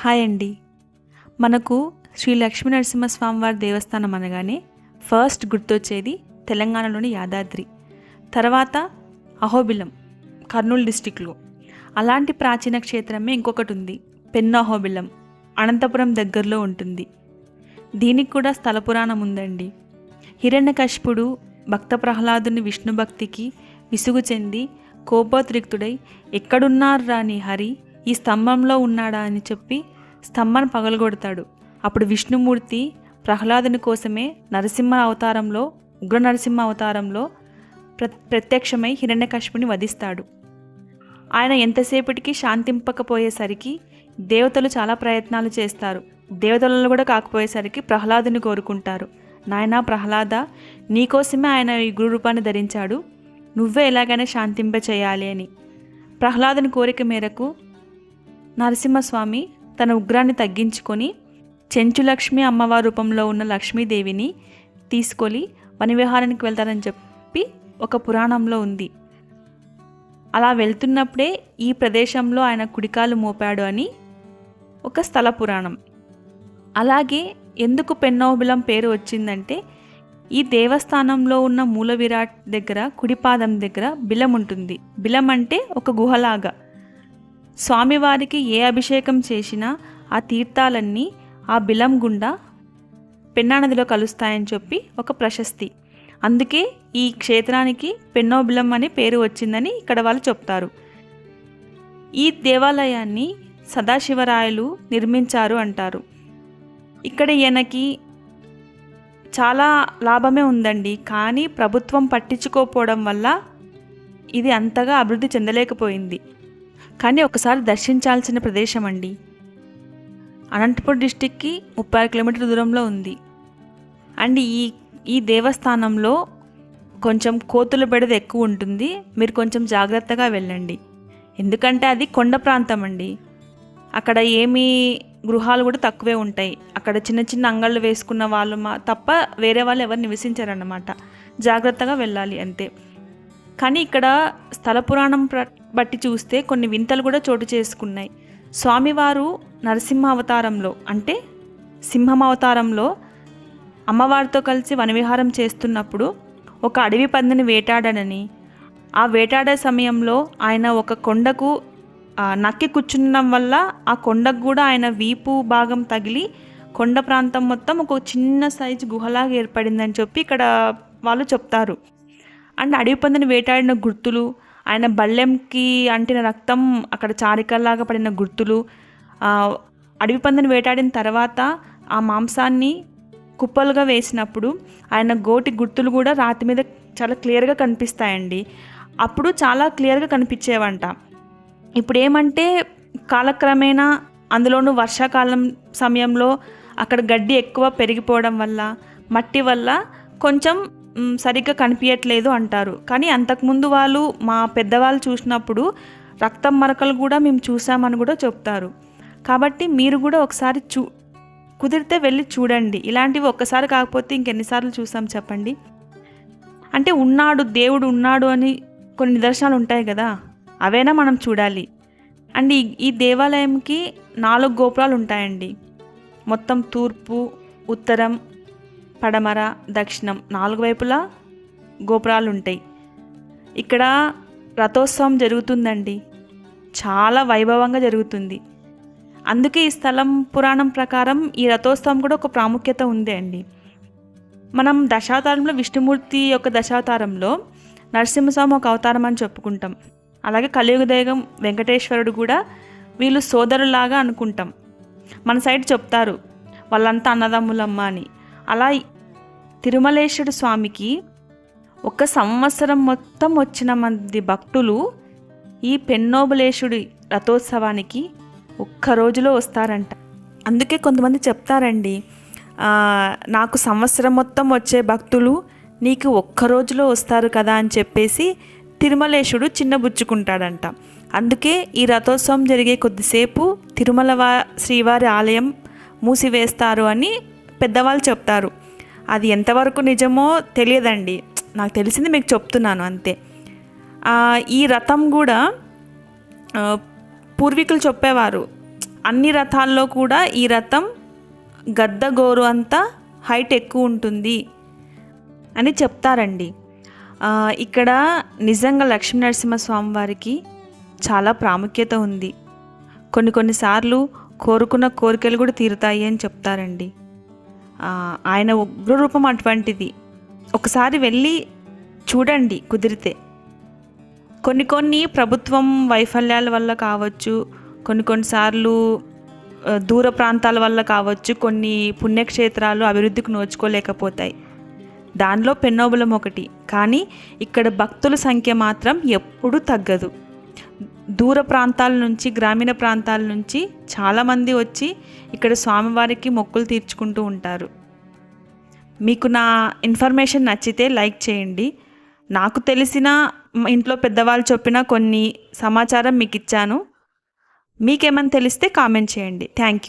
Hi అండి. మనకు శ్రీ లక్ష్మీ నరసింహస్వామివారి దేవస్థానం అనగానే ఫస్ట్ గుర్తొచ్చేది తెలంగాణలోని యాదాద్రి, తర్వాత అహోబిలం కర్నూలు డిస్టిక్లో. అలాంటి ప్రాచీన క్షేత్రమే ఇంకొకటి ఉంది, పెన్ను అహోబిలం, అనంతపురం దగ్గరలో ఉంటుంది. దీనికి కూడా స్థల పురాణం ఉందండి. హిరణ్యకశిపుడు భక్త ప్రహ్లాదుని విష్ణు భక్తికి విసుగు చెంది కోపోద్రిక్తుడై ఎక్కడున్నారు రాని హరి ఈ స్తంభంలో ఉన్నాడా అని చెప్పి స్తంభాన్ని పగలగొడతాడు. అప్పుడు విష్ణుమూర్తి ప్రహ్లాదుని కోసమే నరసింహ అవతారంలో, ఉగ్ర నరసింహ అవతారంలో ప్రత్యక్షమై హిరణ్యకశిపుని వధిస్తాడు. ఆయన ఎంతసేపటికి శాంతింపకపోయేసరికి దేవతలు చాలా ప్రయత్నాలు చేస్తారు. దేవతలలో కూడా కాకపోయేసరికి ప్రహ్లాదుని కోరుకుంటారు, నాయనా ప్రహ్లాద, నీకోసమే ఆయన ఈ గురు రూపాన్ని ధరించాడు, నువ్వే ఎలాగైనా శాంతింప చేయాలి అని. ప్రహ్లాదుని కోరిక మేరకు నరసింహస్వామి తన ఉగ్రాన్ని తగ్గించుకొని చెంచులక్ష్మి అమ్మవారి రూపంలో ఉన్న లక్ష్మీదేవిని తీసుకొని వనవిహారానికి వెళ్తారని చెప్పి ఒక పురాణంలో ఉంది. అలా వెళ్తున్నప్పుడే ఈ ప్రదేశంలో ఆయన కుడికాలు మోపాడు అని ఒక స్థల పురాణం. అలాగే ఎందుకు పెన్నోబిలం పేరు వచ్చిందంటే, ఈ దేవస్థానంలో ఉన్న మూల విరాట్ దగ్గర కుడిపాదం దగ్గర బిలం ఉంటుంది. బిలం అంటే ఒక గుహలాగా. స్వామివారికి ఏ అభిషేకం చేసినా ఆ తీర్థాలన్నీ ఆ బిలం గుండా పెన్నా నదిలో కలుస్తాయని చెప్పి ఒక ప్రశస్తి. అందుకే ఈ క్షేత్రానికి పెన్నోబిలం అనే పేరు వచ్చిందని ఇక్కడ వాళ్ళు చెప్తారు. ఈ దేవాలయాన్ని సదాశివరాయలు నిర్మించారు అంటారు. ఇక్కడ ఈయనకి చాలా లాభమే ఉందండి, కానీ ప్రభుత్వం పట్టించుకోకపోవడం వల్ల ఇది అంతగా అభివృద్ధి చెందలేకపోయింది. కానీ ఒకసారి దర్శించాల్సిన ప్రదేశం అండి. అనంతపురం డిస్టిక్కి 36 కిలోమీటర్ల దూరంలో ఉంది. అండ్ ఈ దేవస్థానంలో కొంచెం కోతుల బెడద ఎక్కువ ఉంటుంది, మీరు కొంచెం జాగ్రత్తగా వెళ్ళండి. ఎందుకంటే అది కొండ ప్రాంతం అండి. అక్కడ ఏమీ గృహాలు కూడా తక్కువే ఉంటాయి. అక్కడ చిన్న చిన్న అంగళ్ళు వేసుకున్న వాళ్ళు తప్ప వేరే వాళ్ళు ఎవరు నివసించారన్నమాట. జాగ్రత్తగా వెళ్ళాలి అంతే. కానీ ఇక్కడ స్థల పురాణం బట్టి చూస్తే కొన్ని వింతలు కూడా చోటు చేసుకున్నాయి. స్వామివారు నరసింహ అవతారంలో అంటే సింహం అవతారంలో అమ్మవారితో కలిసి వనవిహారం చేస్తున్నప్పుడు ఒక అడవి పందిని వేటాడనని, ఆ వేటాడే సమయంలో ఆయన ఒక కొండకు నక్కి కూర్చుండడం వల్ల ఆ కొండకు కూడా ఆయన వీపు భాగం తగిలి కొండ ప్రాంతం మొత్తం ఒక చిన్న సైజు గుహలాగా ఏర్పడిందని చెప్పి ఇక్కడ వాళ్ళు చెప్తారు. అండ్ అడవి పందిని వేటాడిన గుర్తులు, ఆయన బళ్ళెంకి అంటిన రక్తం అక్కడ చారికల్లాగా పడిన గుర్తులు, అడవి పందిని వేటాడిన తర్వాత ఆ మాంసాన్ని కుప్పలుగా వేసినప్పుడు ఆయన గోటి గుర్తులు కూడా రాతి మీద చాలా క్లియర్గా కనిపిస్తాయండి. అప్పుడు చాలా క్లియర్గా కనిపించేవంట. ఇప్పుడు ఏమంటే కాలక్రమేణా అందులోనూ వర్షాకాలం సమయంలో అక్కడ గడ్డి ఎక్కువ పెరిగిపోవడం వల్ల, మట్టి వల్ల కొంచెం సరిగ్గా కనిపించట్లేదు అంటారు. కానీ అంతకుముందు వాళ్ళు, మా పెద్దవాళ్ళు చూసినప్పుడు రక్తం మరకలు కూడా మేము చూసామని కూడా చెప్తారు. కాబట్టి మీరు కూడా ఒకసారి కుదిరితే వెళ్ళి చూడండి. ఇలాంటివి ఒక్కసారి కాకపోతే ఇంకెన్నిసార్లు చూసాం చెప్పండి. అంటే ఉన్నాడు, దేవుడు ఉన్నాడు అని కొన్ని నిదర్శనాలు ఉంటాయి కదా, అవైనా మనం చూడాలి. అండ్ ఈ దేవాలయంకి 4 గోపురాలు ఉంటాయండి. మొత్తం తూర్పు, ఉత్తరం, పడమర, దక్షిణం 4 వైపులా గోపురాలు ఉంటాయి. ఇక్కడ రథోత్సవం జరుగుతుందండి, చాలా వైభవంగా జరుగుతుంది. అందుకే ఈ స్థలం పురాణం ప్రకారం ఈ రథోత్సవం కూడా ఒక ప్రాముఖ్యత ఉంది అండి. మనం దశావతారంలో విష్ణుమూర్తి యొక్క దశావతారంలో నరసింహస్వామి ఒక అవతారం అని చెప్పుకుంటాం. అలాగే కలియుగ దైవం వెంకటేశ్వరుడు కూడా వీళ్ళు సోదరులాగా అనుకుంటాం. మన సైడ్ చెప్తారు వాళ్ళంతా అన్నదమ్ములమ్మ అని. అలా తిరుమలేశ్వరుడు స్వామికి 1 సంవత్సరం మొత్తం వచ్చిన మంది భక్తులు ఈ పెన్నోబులేశుడి రథోత్సవానికి 1 రోజులో వస్తారంట. అందుకే కొంతమంది చెప్తారండి, నాకు సంవత్సరం మొత్తం వచ్చే భక్తులు నీకు 1 రోజులో వస్తారు కదా అని చెప్పేసి తిరుమలేశుడు చిన్నబుచ్చుకుంటాడంట. అందుకే ఈ రథోత్సవం జరిగే కొద్దిసేపు తిరుమల శ్రీవారి ఆలయం మూసివేస్తారు అని పెద్దవాళ్ళు చెప్తారు. అది ఎంతవరకు నిజమో తెలియదండి, నాకు తెలిసింది మీకు చెప్తున్నాను అంతే. ఈ రథం కూడా పూర్వీకులు చెప్పేవారు, అన్ని రథాల్లో కూడా ఈ రథం గద్ద గోరు అంతా హైట్ ఎక్కువ ఉంటుంది అని చెప్తారండి. ఇక్కడ నిజంగా లక్ష్మీనరసింహస్వామి వారికి చాలా ప్రాముఖ్యత ఉంది. కొన్నిసార్లు కోరుకున్న కోరికలు కూడా తీరుతాయి అని చెప్తారండి. ఆయన ఉగ్రరూపం అటువంటిది. ఒకసారి వెళ్ళి చూడండి కుదిరితే. కొన్ని ప్రభుత్వం వైఫల్యాల వల్ల కావచ్చు, కొన్నిసార్లు దూర ప్రాంతాల వల్ల కావచ్చు, కొన్ని పుణ్యక్షేత్రాలు అభివృద్ధికి నోచుకోలేకపోతాయి. దానిలో పెన్నోబులం ఒకటి. కానీ ఇక్కడ భక్తుల సంఖ్య మాత్రం ఎప్పుడూ తగ్గదు. దూర ప్రాంతాల నుంచి, గ్రామీణ ప్రాంతాల నుంచి చాలామంది వచ్చి ఇక్కడ స్వామివారికి మొక్కులు తీర్చుకుంటూ ఉంటారు. మీకు నా ఇన్ఫర్మేషన్ నచ్చితే లైక్ చేయండి. నాకు తెలిసిన ఇంట్లో పెద్దవాళ్ళు చెప్పిన కొన్ని సమాచారం మీకు ఇచ్చాను. మీకేమైనా తెలిస్తే కామెంట్ చేయండి. Thank you.